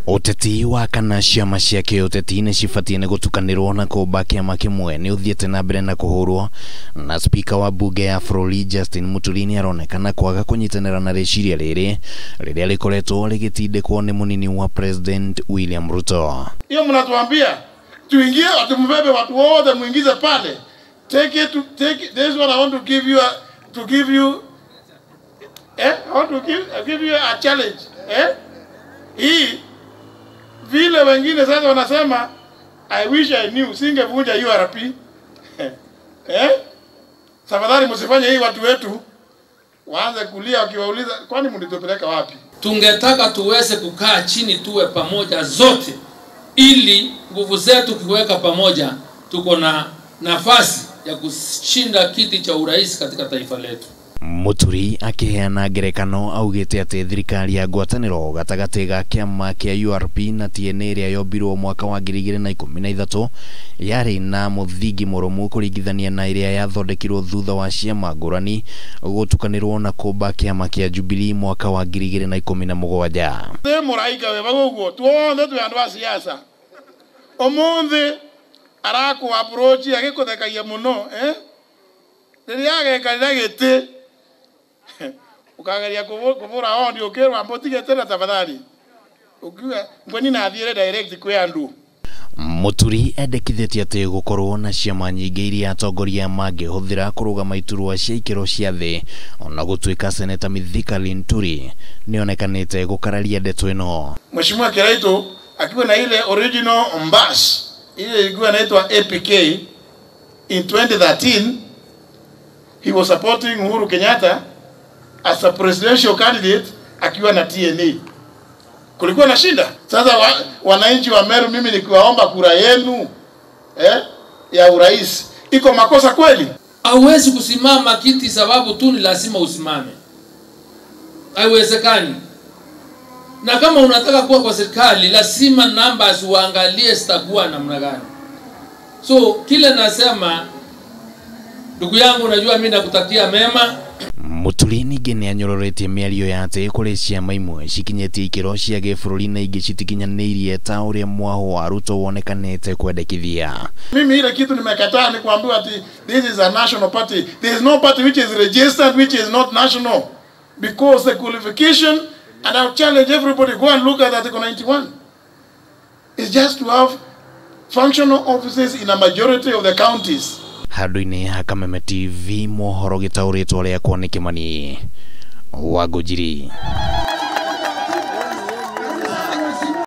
Uteti wa kana ciama cia kiuteti ni cibatie ni gutukanirwo na kumba kiama kimwe ni uthiete na mbere na kuhurwo na spika wa bunge ya bũrũri Justin Muturi ni aronekana kwaga kunyitanira na riciria riria rikoretwo rigitindikwo ni munini wa president William Ruto. Hiyo mnatuambia tuingie atumbebe watu wote muingize pale. Take it. This is what I want to give you I want to give you a challenge. Hii vile wengine sasa wanasema I wish I knew singevunja URP. Tafadhali msifanye hii watu wetu waanze kulia wakiwauliza kwani mlitupeleka wapi? Tungetaka tuweze kukaa chini tuwe pamoja zote ili nguvu zetu kiweka pamoja tuko na nafasi ya kushinda kiti cha urais katika taifa letu. Muturi akiheana ngerekano augite ati thirikari ya ngwataniro gatagati ga kiama kia URP na TNA iria yombirwo mwaka wa 2013 yari na muthingi murumu kuringithania na iria yathondekirwo thutha wa ciama ngurani gutukanirwo na kumba kiama kia Jubilee mwaka wa 2017. Muraika we bagugo tuonde twandu wa siasa omundi araku approach agikuthekagia muno riria agekana gite ukageria kuvura ondi ukirwa mbotige tena tafadhali ukiwa mboni na athiire direct kwi andu. Muturi endekithitie ati gukorwo na ciama nyingi iria atongoria mangihuthira kurugama iturwa cia ikiro cia thi ona gutuika seneta Mithika Linturi nionekanite gukararia ndeto ino. Mheshimiwa Kiraito akiwa na ile original mbash ile ilikuwa inaitwa APK in 2013 he was supporting Uhuru Kenyatta as a presidential candidate akiwa na TNA. Kulikuwa na shida. Sasa wananchi wa Meru mimi nikiwaomba kura yenu ya urais. Iko makosa kweli? Hauwezi kusimama kiti sababu tu ni lazima usimame. Haiwezekani. Na kama unataka kuwa kwa serikali lazima numbers uangalie zitakuwa namna gani. So kile nasema ndugu yangu unajua mimi nakutakia mema. Muturi ningi ni anyororetie miario ya ati kuri ciama imwe cikinyetie ikiro cia gibũrũri na ingi citikinyanirie ta uria mwaho wa Ruto wonekanite kwendekithia. Mimi ile kitu nimekataa ni kuambiwa ati this is a national party. There is no party which is registered which is not national because the qualification, and I'll challenge everybody go and look at Article 91. It's just to have functional offices in a majority of the counties. Handu-ini ha Kameme TV mohoro gitauritwo ria kwa Nikimani wa Ngũnjiri.